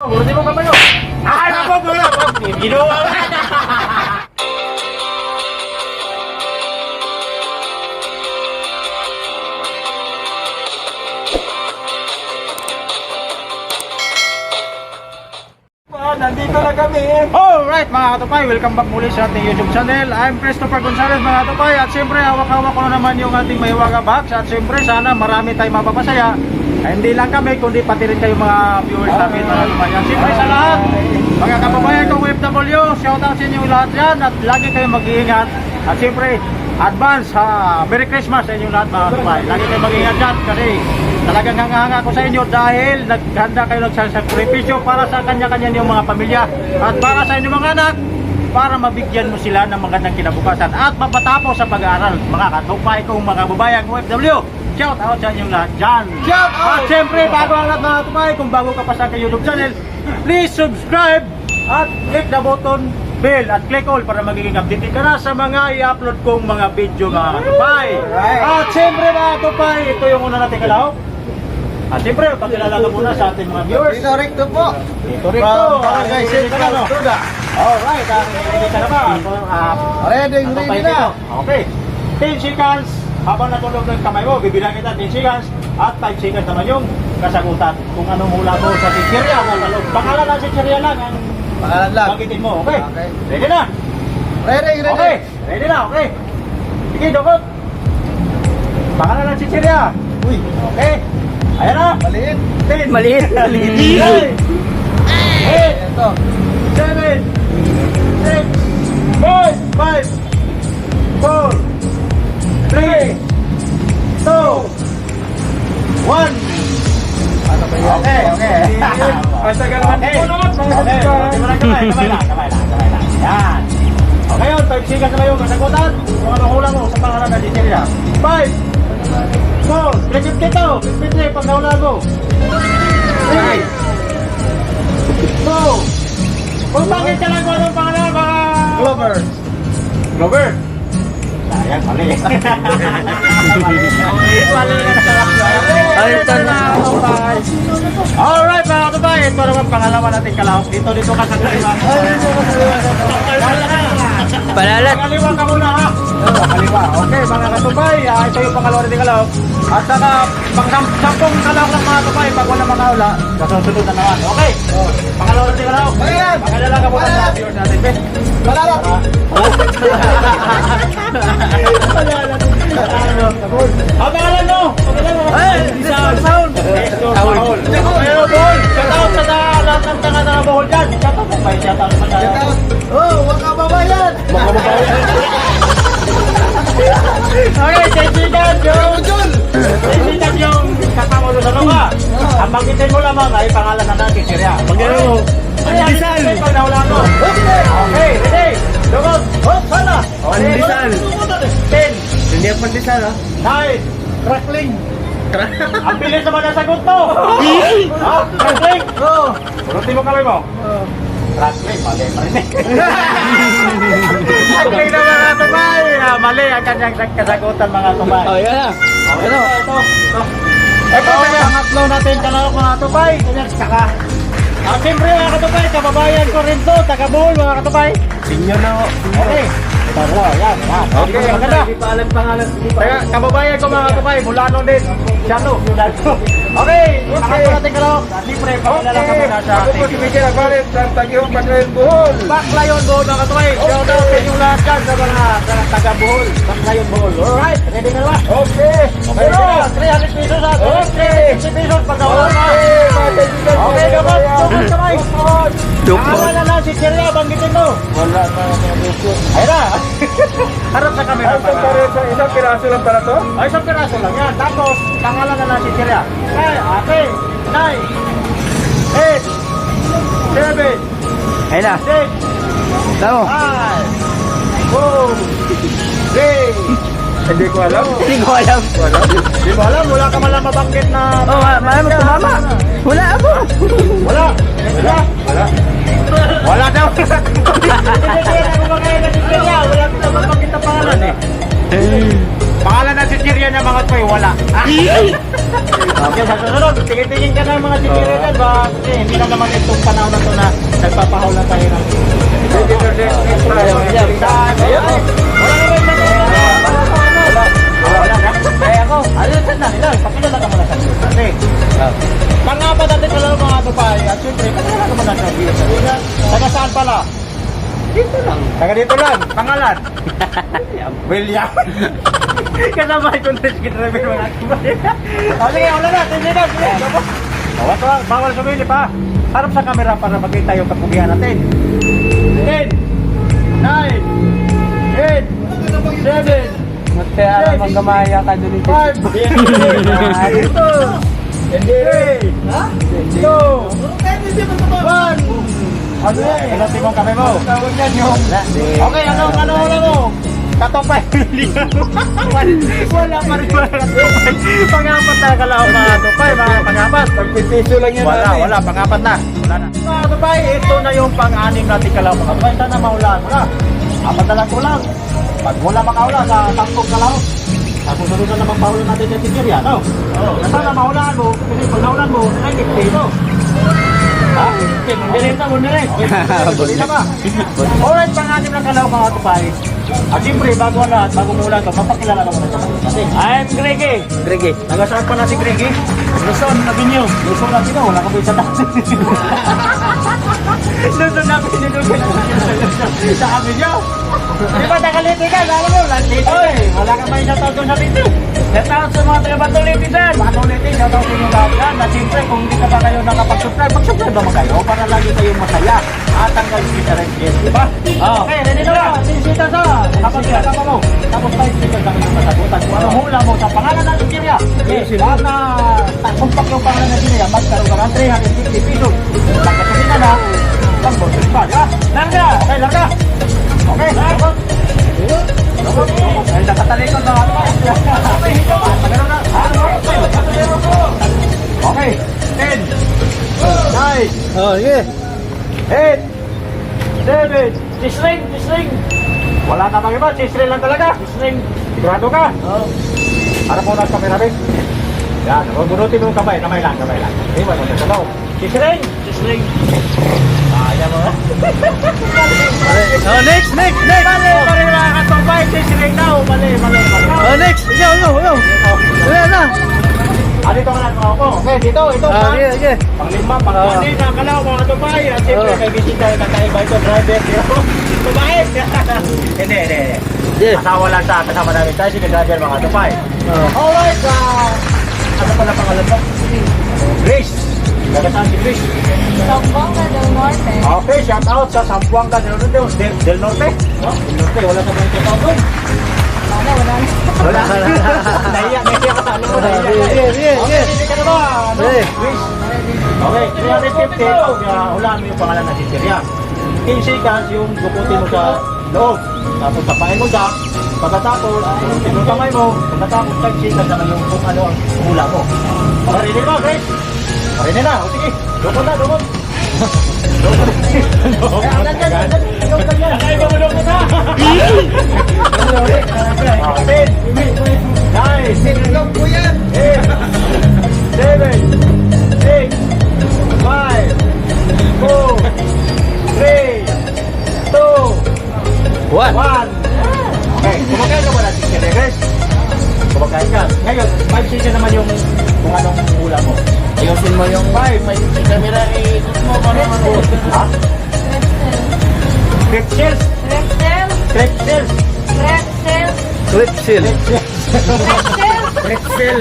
Urusin mo kamay mo. Ay, ako muna. Ginawa ka. Nandito na kami. Alright mga katupay, welcome back muli sa ating YouTube channel. I'm Christopher Gonzalez mga katupay. At siyempre hawak-hawak ko na naman yung ating Mahiwaga box. At siyempre sana marami tayong mapapasaya. Hindi lang kami, kundi pati rin kayo mga viewers namin mga katupay. At siyempre sa lahat, mga kababayan kong OFW, shoutout sa inyo lahat yan. At lagi kayong mag-iingat. At siyempre, advance Merry Christmas sa inyo lahat mga katupay. Lagi kayong mag-iingat dyan kasi talagang hanga-hanga ko sa inyo dahil naghanda kayo nagsasakripisyo para sa kanya-kanya niyong mga pamilya at para sa inyong mga anak para mabigyan mo sila ng magandang kinabukasan at mapatapos sa pag-aaral. Mga katupay kong mga babayang OFW, shout out sa inyong lahat dyan. Shout out! At siyempre bago ang lahat mga katupay, kung bago ka pa sa aking YouTube channel, please subscribe at click the button bell at click all para magiging update ka na sa mga i-upload kong mga video mga katupay. At siyempre mga katupay, ito yung una natin kalahok. At siyempre, pakilala ka muna sa ating mga viewers. Dito Recto po. Dito Recto. Barangay Central, Tuga. Alright, hindi ka na ba? Ready na. Okay. 10 seconds. Habang natulog ng kamay mo, bibilang kita 10 seconds. At 5 seconds naman yung kasagutan. Kung anong hula mo sa chichirya. Pangalan ng chichirya lang ang Pangalan lang. magitin mo. Okay. Okay. Ready na? Ready. Okay. Ready na, okay. Sige, Dokot. Pangalan ng chichirya. Uy, Okay. Ayan na. maliit. 10. Maliit. 9, 8, Ito. 7, 6, 5, 4, 3, 2, 1. Ano ba yan? Okay. Pasagal naman. Okay. Kamay lang. Yan. Okay yun, 5 seconds na yung kasagutan. Kung ano hula mo sa pangalan na Chichirya. 5, 4, click dito. Click dito pag nahula mo. 3, 2, kung bakit ka lang kung anong pangalan mga... Clover. Clover. Sayang, mali. Mali lang sa alright mga katubay, ito naman pangalawa natin kalahok. Dito ka sa kaliwa. Palalat. Kaliwa ka muna ha. Kaliwa. Okay mga katubay, ito yung pangalawa natin kalahok. At saka pang-sampung kalahok ng mga katubay, pag wala makahula, kasunod na naman. Okay. Pangalawa natin kalahok. Pangalawa ka muna sa viewers natin. Palalat. Ang pangalan mo? Ay, Sound. Saul. Pero Bohol. Shoutout sa lahat ng taga na Bohol dyan. Shoutout mo ba? Shoutout mo na. Oh, waka babayan. Okay, tensikan yung... Tensikan yung kasama mo sa lupa. Ang banggitin mo lamang ay pangalan na natin, Sirya. Pagkano mo? Pandesal. Pag nahula mo. Okay, ready. Lugod. Hop, sana. Pandesal. 10, Hindi ang pandesal, ha? 9, crackling. Ang bilis naman ang sagot mo! Ha? Crackling? Oh. Urutin mo kamay mo. Crackling, mali pa rin eh. Crackling na mga tumay. Mali ang kanyang kasagutan mga tumay. Oh, yan na. Ito. Ito ang pangatlo natin kalahok mga tumay. Saka. Siyempre mga katupay, kababayan ko rin to, taga Bohol mga katupay. Senior na ako. Okay. Ito, yan. Okay, maganda. Hindi pa alam pangalan. Kaya kababayan ko mga kapay, Mulano din. Siyato, Mulano. Okay, pangatlo natin kalahok. Siyempre, pakilala ka muna sa Ako po si Miguel Alvarez ng Tagihong Patrayan Bohol. Backlayon Bohol mga kapay. Shout out sa inyong lahat dyan sa mga taga Bohol. Backlayon Bohol. Alright, ready na ba? Okay. Okay, 300 pesos at 50 pesos pag nawala ka. Okay, dapat kamay. Pangalan na lang si Cheria, banggitin mo. Wala na mga Ayun na. Harap sa camera. Isang piraso lang para to? Ay, isang piraso lang yan. Tapos, pangalan na lang si Cheria. Okay, 9, 8, 7, Ayun na. 6, Tama. 5, 4, 3. Hindi ko alam. Hindi ko alam. Di mo alam, wala ka man lang mabanggit na... Oh, malamang tumama. Wala ako. Wala. Wala daw. Hindi kaya na kumakain na si Cheria. Wala ka na mabanggit na pangalan eh. Pangalan na si Cheria na mga toy, wala. Kaya sa susunod, tingin-tingin ka ng mga chichirya dyan ba? Kasi hindi na naman itong panahon na to na nagpapahol na tayo ng Pwede na next prize. Ayun. Wala naman na wala na. Kaya ako, ayun, sandali lang. Pakilala ka muna sa iyo. Kasi, pangapat natin sa lalo mga tupay. At syempre, pakilala ka muna sa iyo. Taga saan pala? Dito lang. Taga dito lang. Pangalan? William. Kasama ko na si driver mga tupay. O sige, wala na. Sige na, sige. Bawal sumili pa. Harap sa camera para makita yung kapugihan natin. 10, 9, 8, 7, Magtaya naman gamaya ka doon ito. 5, 3, 2, 1. Ano yan? Ilati mo kami mo. Tawag yan yung... Okay, ano mo? Katopay. Wala pa rin mga katopay. Pangapat na kalaw mga katopay. Mga pangapat. Pagpipiso lang yan natin. Wala. Pangapat na. Wala na. Mga katopay, ito na yung pang-anim natin kalaw mga katopay. Sana maulaan mo na. Apat na lang kulang. Pag wala makaula sa tampong kalaw, sa susunod na naman paulan natin yung tikirya, no? Oo. Sana maulaan mo. Kasi pag naulan mo, ay dito. Ha? Dilita mo na rin. Dilita ba? Alright, pang-anim na kalaw mga katopay. At siyempre, bago ang lahat, bago mula ito, mapakilala ka muna sa natin. I'm Greggy. Greggy. Nagasaan pa na si Greggy? Luzon, Nabinyo. Luzon, Nabinyo. Wala ka po isa taxi. Luzon, Nabinyo. Sa Nabinyo. Di ba, nakaliti ka? Lalo mo, dito eh. Wala ka pa isa tao doon sa dito. Shoutout sa mga taga-Batuliti dyan. Batuliti, shoutout sa inyo lahat dyan. Na siyempre, kung hindi ka ba kayo nakapag-subscribe, mag-subscribe naman kayo para lagi kayong masaya. At tanggal si Terence Yes, di ba? Okay, ready na ba? Sinisita sa kapag kasama mo. Tapos tayo sticker kami ng masagutan. Kung ano hula mo sa pangalan ng Nigeria. Yes, lahat na kumpak yung pangalan ng Nigeria, magkaroon ka ng 350 pesos. Pagkasabi na, pag-board pa, di ba? Langga! Okay, langga! Okay, langga! Ay, nakatalikod na ako. Okay, 10, 9, Oh, sige. 8, 7, Chisling! Wala na bang iba, Chisling lang talaga. Chisling. Sigurado ka? Oo. Harap mo na sa camera, Bing. Yan, bunutin mo yung kamay lang. Iwan mo sa sabaw. Chisling! Kaya mo. Oh, next. Mali, mga katumpay, Chisling daw. Mali. Oh, next. Ikaw. Wala na. Dito ka lang mga ako. Okay, dito, ito. Ah, sige. Panglima, pang-anin, nakakalaw mga katumpay. At siyempre, Oo. may bisita yung kakaiba ito, driver. Tumahin! Hindi. Yes. Asawa lang sa kasama namin tayo, si driver mga katumpay. Alright, ano pala pangalan mo? Grace. Nagasaan si Grace. Zamboanga del Norte. Okay, shout out sa Zamboanga del Norte. Del Norte? No? Del Norte, wala ka bang shout out doon? Wala. Nahiya ka sa ano mo. Sige. Okay, hindi ka na ba? Ano? Sige. Grace. Okay, 350. Hulaan mo yung pangalan ng Sisteria. 15 seconds yung dukutin mo sa loob. Tapos tapain mo siya. Pagkatapos, yung kamay mo. Pagkatapos, 5 seconds naman yung kung ano ang hula mo. Marinig mo, Grace? Marinig na. O sige, dukot na. Nakaiba mo dukot na. 10, 9, 8, 7, 6, 5, 4, 3, 2, What? 1. Okay, kumakain ka muna, Sister Regres. Kumakain ka. Ngayon, 5 seconds naman yung kung anong hula mo. Ayusin mo yung 5, may camera i-sus mo kung ano mo. Ha? Pretzels? Pretzels? clip seal. Pretzel.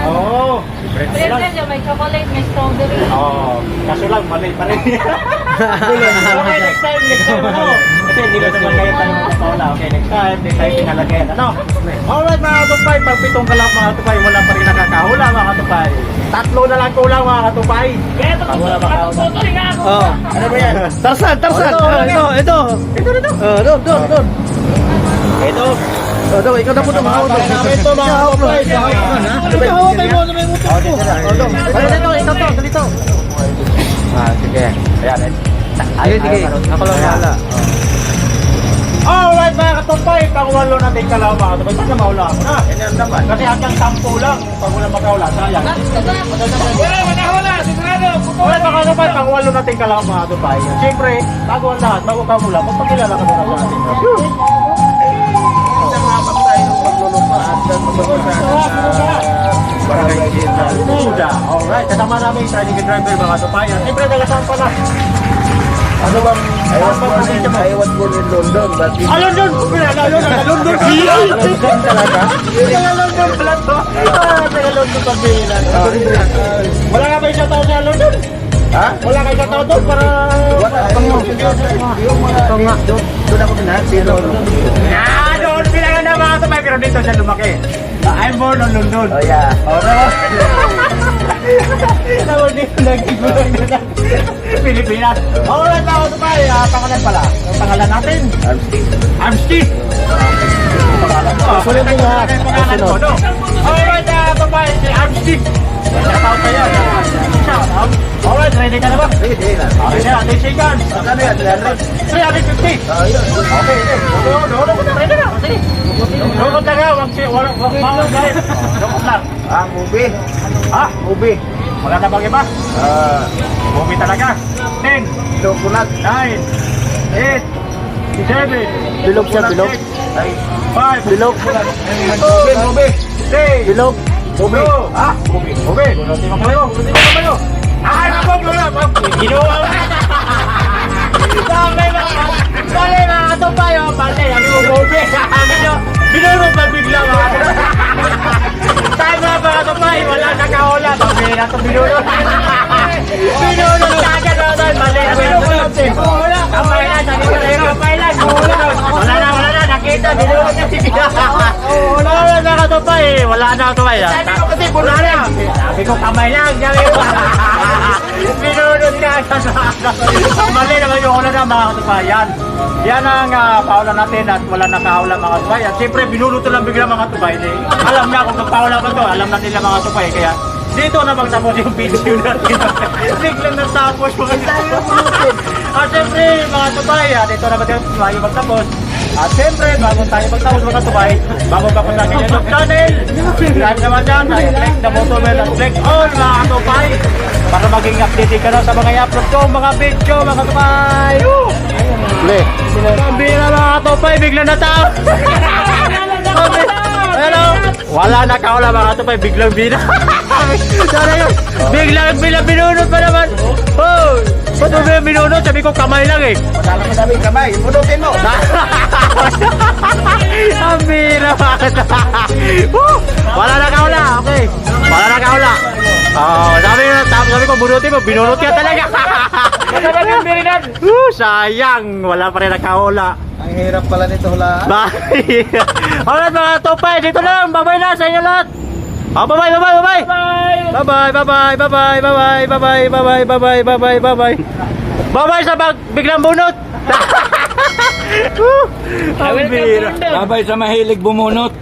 Oo. Pretzel lang. May chocolate, may strawberry. Oo. Kaso lang, mali pa rin. Okay, next time ano? Kasi hindi na naman kayo tayo magpapaula. Okay, next time pinalagyan. Ano? Alright mga katupay, pag 7 kalap mga katupay, wala pa rin nakakahula mga katupay. 3 na lang kulang mga katupay. Kaya ito, wala makahula. Oh. Ano ba yan? Tarzan. Ito. Oh, doon. Ito. Oh, doon, ikaw na po itong hawak. Namin ito mga katupay. Hawak mo na may mutok ko. Oh, doon. Ito, dito. Ah, sige. Ayan, Sige. Ako lang bahala. Alright mga tupay, pangwalo natin kalaw mga tupay. Basta maula ako na. Ganyan naman. Kasi hanggang 10 lang. Pag wala magkaula, sayang. Wala, wala, sigurado. Okay, mga tupay, pangwalo natin kalaw mga tupay. Siyempre, bago ang lahat, bago ka mula, magpakilala ka muna sa atin. Isang habang tayo maglulupa at magbabasa sa barangay General. Buda. Alright, kasama namin yung tricycle driver mga tupay. Siyempre, nagasahan pa na. Ano bang I was born in London, but in London! London! London talaga? London pala to. London pagbilan. Wala nga ba isang tao sa London? Ha? Wala ka isang tao doon para... Wala, yung mga doon ako pinahan, si Lolo. Doon bilangan na mga tumay, pero dito siya lumaki. I'm born on London. Oh yeah. Tawag dito nagigulang na Pilipinas. Alright mga tumay, pangalan pala. Ang pangalan natin? Armstead. Pangalan ko. Sulit din ha. Pangalan ko, no? Alright tumay, si Armstead. Shoutout kayo. Shoutout. Alright, ready ka na ba? Hindi na. Okay na, 10 seconds. Ano yan? 350. Oh, yun. Okay, ready na. Sige. Lukot na nga, wag mawag guys. Lukot lang. Ah, movie. Ha? Movie. Wala na bang iba? Ah, Movie talaga. 10, chocolate. 9, 8, 7, Bilog siya, bilog. Ay, 5, Bilog. movie, movie. 3, Bilog. 2, ha? Movie. Gunutin mo kayo. Ay, mabog na. Ginawa mo. Bale mga katupay, bale. Ano mo movie? Binuro pa bigla mga tayo mga katupay, wala nakahula. Sabi na ito binuro. Binuro na agad mga tayo. Bale, kamay na, sabi ko na kamay lang. Wala na, nakita. Binuro niya si Bina. Wala na katupay, wala na katupay. Sabi ko kasi wala na. Sabi ko kamay lang. Sabi ko. Binunod ka mali naman yung una na mga katubayan. Yan ang paulan natin at wala nakahula mga tubay. At siyempre binunod lang bigla mga tubay. Alam na kung magpaula ba to, alam na nila mga tubay. Kaya dito na magtapos yung video natin. Biglang natapos mga tubay. At siyempre mga tubay, dito na magtapos. At siyempre, bago tayo magtapos mga tubay, bago ka pa sa akin YouTube channel, subscribe naman dyan, click the button bell at click all mga tubay para maging updated ka na sa mga i-upload ko, mga video, mga tubay. Le. Pambira mga tubay, biglang natao. Hello? Wala na kaula mga tubay, biglang bina. Sana yun, biglang binunod pa naman. Oh, ba't mo binunod? Sabi ko kamay lang eh. madami kamay. Punutin mo. Ang bira bakit? Wala na kaula, okay. Wala na kaula. Sabi ko, bunutin mo, binunot ka talaga. Sayang, wala pa rin nakaula. Ang hirap pala nito hulaan. Bye! Alright mga topay, dito lang, bye-bye na sa inyo lahat. Bye-bye, bye-bye, bye-bye! Bye-bye, bye-bye, bye-bye, bye-bye, bye-bye, bye-bye, bye-bye, bye-bye, bye-bye. Bye-bye sa biglang bunot! Ang bira. Babay sa mahilig bumunot.